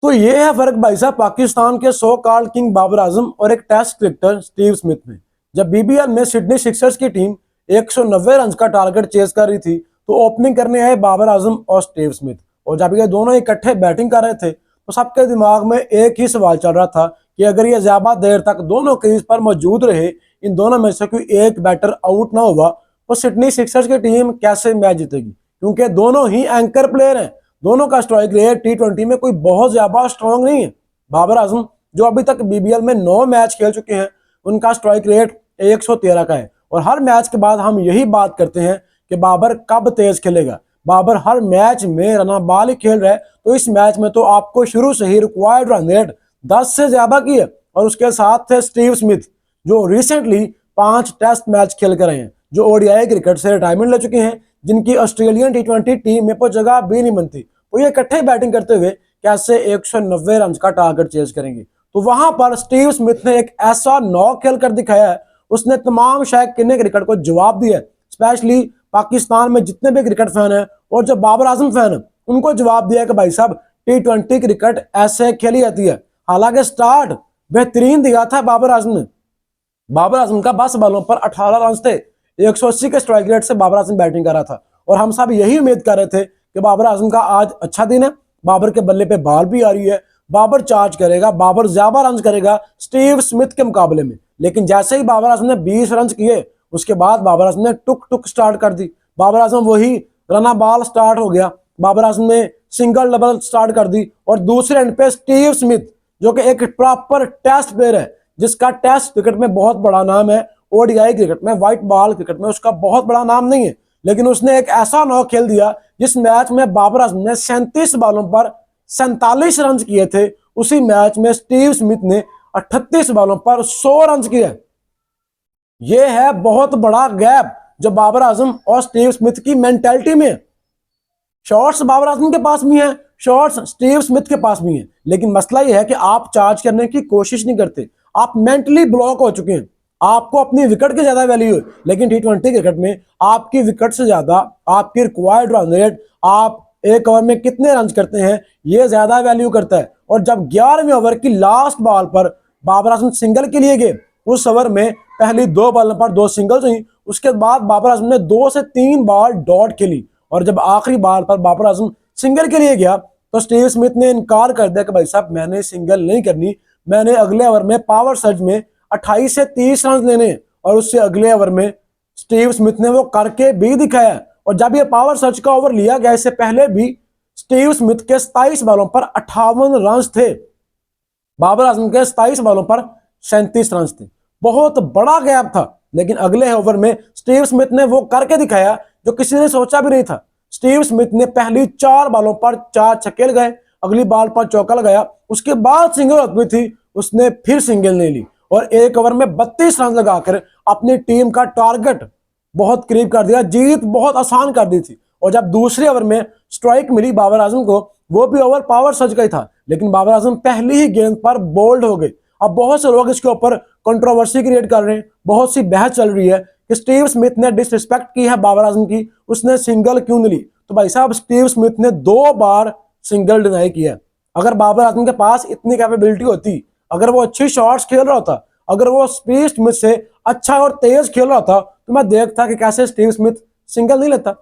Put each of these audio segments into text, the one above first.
तो ये है फर्क भाई साहब पाकिस्तान के so called king Babar Azam और एक टेस्ट क्रिकेटर स्टीव स्मिथ में। जब बीबीएल में सिडनी सिक्सर्स की टीम 190 रन का टारगेट चेज कर रही थी तो ओपनिंग करने आए बाबर आजम और स्टीव स्मिथ। और जब ये दोनों इकट्ठे बैटिंग कर रहे थे तो सबके दिमाग में एक ही सवाल चल रहा था कि अगर ये ज्यादा देर तक दोनों क्रीज पर मौजूद रहे, इन दोनों में से कोई एक बैटर आउट ना हुआ तो सिडनी सिक्सर्स की टीम कैसे मैच जीतेगी, क्योंकि दोनों ही एंकर प्लेयर हैं। दोनों का स्ट्राइक रेट टी20 में कोई बहुत ज्यादा स्ट्रांग नहीं है। बाबर आजम जो अभी तक बीबीएल में 9 मैच खेल चुके हैं, उनका स्ट्राइक रेट 113 का है। और हर मैच के बाद हम यही बात करते हैं कि बाबर कब तेज खेलेगा। बाबर हर मैच में रना बाल ही खेल रहा है, तो इस मैच में तो आपको शुरू से ही रिक्वायर्ड रन रेट 10 से ज्यादा की है। और उसके साथ थे स्टीव स्मिथ जो रिसेंटली 5 टेस्ट मैच खेल कर रहे हैं, जो ओडीआई क्रिकेट से रिटायरमेंट ले चुके हैं, जिनकी ऑस्ट्रेलियन टी20 टीम में कोई जगह भी नहीं बनती। तो ये इकट्ठे बैटिंग करते हुए कैसे 190 रन का टारगेट चेज करेंगे। तो वहां पर स्टीव स्मिथ ने एक ऐसा नॉक खेल कर दिखाया है, उसने तमाम शायद किन्ने क्रिकेट को जवाब दिया है। स्पेशली पाकिस्तान में जितने भी क्रिकेट फैन हैं और जो बाबर आजम फैन है, उनको जवाब दिया कि भाई साहब टी20 क्रिकेट ऐसे खेली जाती है। हालांकि स्टार्ट बेहतरीन दिया था बाबर आजम ने। बाबर आजम का 10 बॉलों पर 18 रन थे। 180 के स्ट्राइक रेट से बाबर आजम बैटिंग कर रहा था और हम सब यही उम्मीद कर रहे थे कि बाबर आजम का आज अच्छा दिन है, बाबर के बल्ले पे बॉल भी आ रही है, बाबर चार्ज करेगा, बाबर ज्यादा रन करेगा स्टीव स्मिथ के मुकाबले में। लेकिन जैसे ही बाबर आजम ने 20 रन किए, उसके बाद बाबर आजम ने टुक टुक स्टार्ट कर दी। बाबर आजम वही रना बॉल स्टार्ट हो गया, बाबर आजम ने सिंगल डबल स्टार्ट कर दी। और दूसरे एंड पे स्टीव स्मिथ जो कि एक प्रॉपर टेस्ट प्लेयर है, जिसका टेस्ट क्रिकेट में बहुत बड़ा नाम है, ओडीआई क्रिकेट में, व्हाइट बॉल क्रिकेट में उसका बहुत बड़ा नाम नहीं है, लेकिन उसने एक ऐसा नॉक खेल दिया जिस मैच में बाबर आजम ने 37 बॉलों पर 47 रन किए थे, उसी मैच में स्टीव स्मिथ ने 38 बॉलों पर 100 रन किए। यह है बहुत बड़ा गैप जो बाबर आजम और स्टीव स्मिथ की मेंटालिटी में है। शॉट्स बाबर आजम के पास भी हैं, शॉट्स स्टीव स्मिथ के पास भी हैं, लेकिन मसला यह है कि आप चार्ज करने की कोशिश नहीं करते, आप मेंटली ब्लॉक हो चुके हैं। आपको अपनी विकेट की ज्यादा वैल्यू है, लेकिन टी20 क्रिकेट में आपकी विकेट से ज्यादा आपकी रिक्वायर्ड रन रेट, आप एक ओवर में कितने रन करते हैं, ये ज्यादा वैल्यू करता है। और जब 11वें ओवर की लास्ट बॉल पर बाबर आजम सिंगल के लिए गए, उस ओवर में पहली 2 बॉलों पर 2 सिंगल्स हुई, उसके बाद बाबर आजम ने 2 से 3 बॉल डॉट खेली। और जब आखिरी बॉल पर बाबर आजम सिंगल के लिए गया तो स्टीव स्मिथ ने इनकार कर दिया कि भाई साहब मैंने सिंगल नहीं करनी, मैंने अगले ओवर में पावर सर्ज में 28 से 30 रन लेने। और उससे अगले ओवर में स्टीव स्मिथ ने वो करके भी दिखाया। और जब ये पावर सर्ज का ओवर लिया गया, इससे पहले भी स्टीव स्मिथ के 27 बॉलों पर 58 रन थे, बाबर आजम के 27 बॉलों पर 37 रन थे। बहुत बड़ा गैप था, लेकिन अगले ओवर में स्टीव स्मिथ ने वो करके दिखाया जो किसी ने सोचा भी नहीं था। स्टीव स्मिथ ने पहली 4 बॉलों पर 4 छक्के लगाए, अगली बॉल पर चौका लगाया, उसके बाद सिंगल हुई थी, उसने फिर सिंगल ले ली और एक ओवर में 32 रन लगाकर अपनी टीम का टारगेट बहुत करीब कर दिया, जीत बहुत आसान कर दी थी। और जब दूसरे ओवर में स्ट्राइक मिली बाबर आजम को, वो भी ओवर पावर सर्ज का ही था, लेकिन बाबर आजम पहली ही गेंद पर बोल्ड हो गए। अब बहुत से लोग इसके ऊपर कंट्रोवर्सी क्रिएट कर रहे हैं, बहुत सी बहस चल रही है कि स्टीव स्मिथ ने डिसरिस्पेक्ट की है बाबर आजम की, उसने सिंगल क्यों नहीं ली। तो भाई साहब स्टीव स्मिथ ने 2 बार सिंगल डिनाई किया। अगर बाबर आजम के पास इतनी कैपेबिलिटी होती, अगर वो अच्छी शॉट्स खेल रहा होता, अगर वो स्टीव स्मिथ से अच्छा और तेज खेल रहा था, तो मैं देखता कि कैसे स्टीव स्मिथ सिंगल नहीं लेता।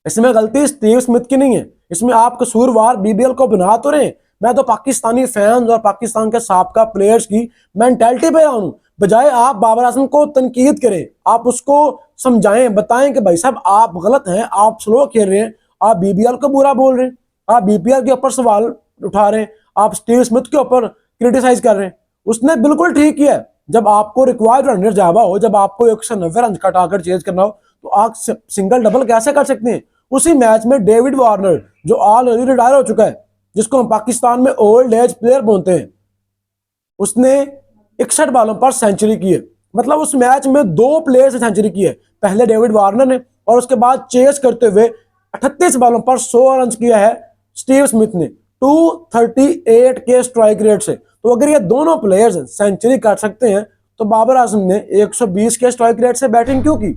इसमें गलती स्टीव स्मिथ की नहीं है, इसमें आप कसूरवार बीबीएल को बना तो रहे। मैं तो पाकिस्तानी फैंस और पाकिस्तान के साबका प्लेयर्स की मेंटालिटी पे हूं। बजाय आप बाबर आजम को तनकीद करें, आप उसको समझाएं, बताएं कि भाई साहब आप गलत हैं, आप स्लो खेल रहे हैं, आप बीबीएल को बुरा बोल रहे हैं, आप बीपीएल के ऊपर सवाल उठा रहे हैं, आप स्टीव स्मिथ के ऊपर क्रिटिसाइज कर रहे हैं। उसने बिल्कुल ठीक किया। जब आपको रिक्वायर्ड रन रेट ज्यादा हो, जब आपको 190 रन का टारगेट चेज करना हो, तो आप सिंगल डबल कैसे कर सकते हैं। उसी मैच में डेविड वार्नर जो ऑलरेडी रिटायर हो चुका है, जिसको हम पाकिस्तान में ओल्ड एज प्लेयर बोलते हैं, उसने 61 बॉलों पर सेंचुरी की है। मतलब उस मैच में 2 प्लेयर से सेंचुरी की है, पहले डेविड वार्नर ने और उसके बाद चेस करते हुए 38 बॉलों पर 100 रन किया है स्टीव स्मिथ ने 238 के स्ट्राइक रेट से। तो अगर ये दोनों प्लेयर्स सेंचुरी कर सकते हैं तो बाबर आजम ने 120 के स्ट्राइक रेट से बैटिंग क्यों की।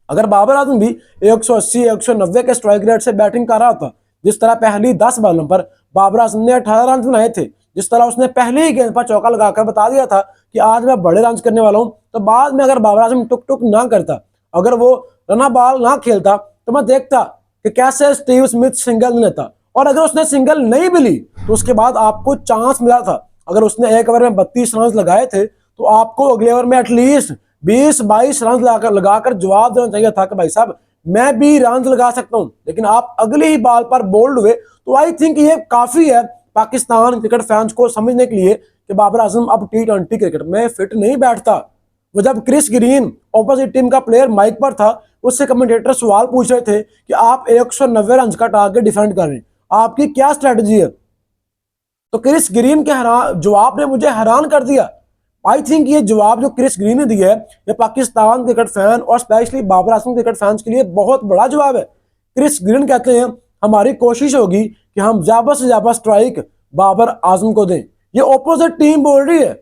अगर बाबर आजम भी 180 190 के स्ट्राइक रेट से बैटिंग कर रहा था, जिस तरह पहली 10 बॉलों पर बाबर आजम ने 18 रन बनाए थे। जिस तरह उसने पहले ही गेंद पर चौका लगाकर बता दिया था कि आज मैं बड़े रन करने वाला हूं, तो बाद में अगर बाबर आजम टुक टुक ना करता, अगर वो रना बॉल ना खेलता, तो मैं देखता कि कैसे स्टीव स्मिथ सिंगल नहीं लेता। और अगर उसने सिंगल नहीं भी ली तो उसके बाद आपको चांस मिला था। अगर उसने एक ओवर में 32 रन लगाए थे तो आपको अगले ओवर में एटलीस्ट 20-22 रन लगाकर जवाब देना चाहिए था कि भाई साहब मैं भी रन लगा सकता हूं। लेकिन आप अगली ही बॉल पर बोल्ड हुए। तो आई थिंक ये काफी है पाकिस्तान क्रिकेट फैंस को समझने के लिए कि बाबर आजम अब T20 क्रिकेट में फिट नहीं बैठता। वो जब क्रिस ग्रीन ऑपोजिट टीम का प्लेयर माइक पर था, उससे कमेंटेटर सवाल पूछ रहे थे कि आप 190 रन का टारगेट डिफेंड कर रहे हैं, आपकी क्या स्ट्रेटजी है? तो क्रिस ग्रीन के जवाब ने मुझे हैरान कर दिया। आई थिंक ये जवाब जो क्रिस ग्रीन ने दिया है, ये पाकिस्तान क्रिकेट फैन और specially Babar Azam cricket fans के लिए बहुत बड़ा जवाब है। क्रिस ग्रीन कहते हैं हमारी कोशिश होगी कि हम ज्यादा से ज्यादा स्ट्राइक बाबर आजम को दें। ये ऑपोजिट टीम बोल रही है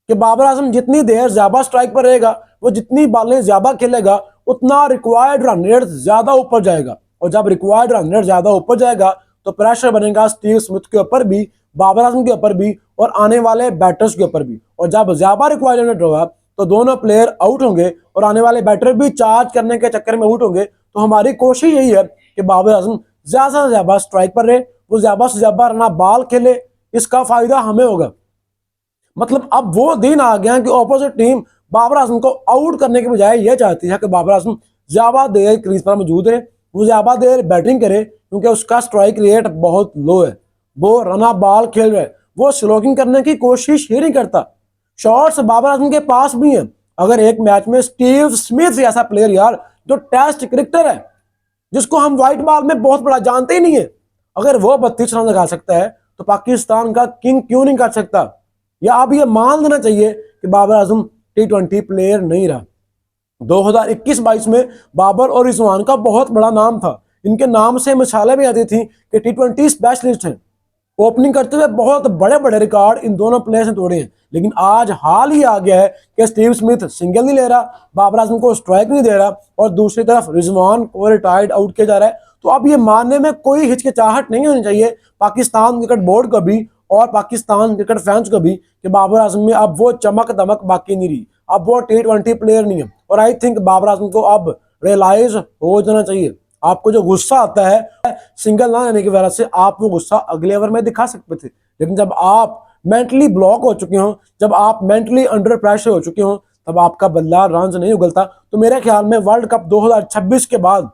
कि बाबर आजम जितनी देर ज्यादा स्ट्राइक पर रहेगा, वो जितनी बॉलें ज्यादा खेलेगा, उतना रिक्वायर्ड रन रेट ज्यादा ऊपर जाएगा। और जब रिक्वायर्ड रन रेट ज्यादा ऊपर जाएगा तो प्रेशर बनेगा स्टीव स्मिथ के ऊपर भी, बाबर आजम के ऊपर भी और आने वाले बैटर्स के ऊपर भी। और जब ज्यादा रिक्वायर्ड रन होगा तो दोनों प्लेयर आउट होंगे और आने वाले बैटर भी चार्ज करने के चक्कर में आउट होंगे। तो हमारी कोशिश यही है कि बाबर आजम ज्यादा से ज्यादा स्ट्राइक पर रहे, वो ज्यादा से ज्यादा रना बॉल खेले, इसका फायदा हमें होगा। मतलब अब वो दिन आ गया कि ऑपोजिट टीम बाबर आजम को आउट करने के बजाय यह चाहती है कि बाबर आजम ज्यादा देर क्रीज पर मौजूद रहे, वो ज्यादा देर बैटिंग करे, क्योंकि उसका स्ट्राइक रेट बहुत लो है, वो रना बॉल खेल रहा है, वो स्लोगिंग करने की कोशिश ही नहीं करता। शॉट्स बाबर आजम के पास भी हैं। अगर एक मैच में स्टीव स्मिथ ऐसा प्लेयर यार जो टेस्ट क्रिकेटर है, जिसको हम व्हाइट बॉल में बहुत बड़ा जानते ही नहीं है, अगर वो 32 रन लगा सकता है तो पाकिस्तान का किंग क्यों नहीं कर सकता? या अब ये मान लेना चाहिए कि बाबर आजम T20 प्लेयर नहीं रहा। 2021-22 में बाबर और रिजवान का बहुत बड़ा नाम था। इनके नाम से मिसालें भी आती थी कि T20 स्पेशलिस्ट हैं। ओपनिंग करते हुए बहुत बड़े बड़े रिकॉर्ड इन दोनों प्लेयर्स ने तोड़े हैं। लेकिन आज हाल ही आ गया है कि स्टीव स्मिथ सिंगल नहीं ले रहा, बाबर आजम को स्ट्राइक नहीं दे रहा और दूसरी तरफ रिजवान को रिटायर्ड आउट किया जा रहा है। तो अब ये मानने में कोई हिचकिचाहट नहीं होनी चाहिए पाकिस्तान क्रिकेट बोर्ड को भी और पाकिस्तान क्रिकेट फैंस को भी कि बाबर आजम में अब वो चमक दमक बाकी नहीं रही, अब वो T20 प्लेयर नहीं है। और आई थिंक बाबर आजम को अब रियलाइज हो जाना चाहिए। आपको जो गुस्सा आता है सिंगल ना लेने की वजह से, आप वो गुस्सा अगले ओवर में दिखा सकते थे। लेकिन जब आप मेंटली ब्लॉक हो चुके हो, जब आप मेंटली अंडर प्रेशर हो चुके हो, तब आपका बल्ला रन नहीं उगलता। तो मेरे ख्याल में वर्ल्ड कप 2026 के बाद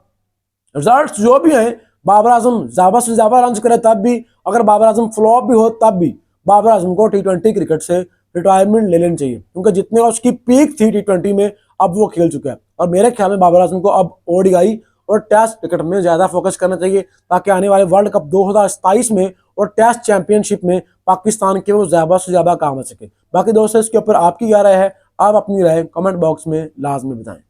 रिजल्ट्स जो भी हैं, बाबर आजम ज्यादा से ज्यादा रन करे तब भी, अगर बाबर आजम फ्लॉप भी हो तब भी, बाबर आजम को T20 क्रिकेट से रिटायरमेंट ले लेनी चाहिए। क्योंकि जितने उसकी पीक थी T20 में, अब वो खेल चुका है। और मेरे ख्याल में बाबर आजम को अब ODI और टेस्ट क्रिकेट में ज्यादा फोकस करना चाहिए, ताकि आने वाले वर्ल्ड कप 2027 में और टेस्ट चैंपियनशिप में पाकिस्तान के वो ज्यादा से ज्यादा काम आ सके। बाकी दोस्तों, इसके ऊपर आपकी क्या राय है? आप अपनी राय कमेंट बॉक्स में लाजमी बताएं।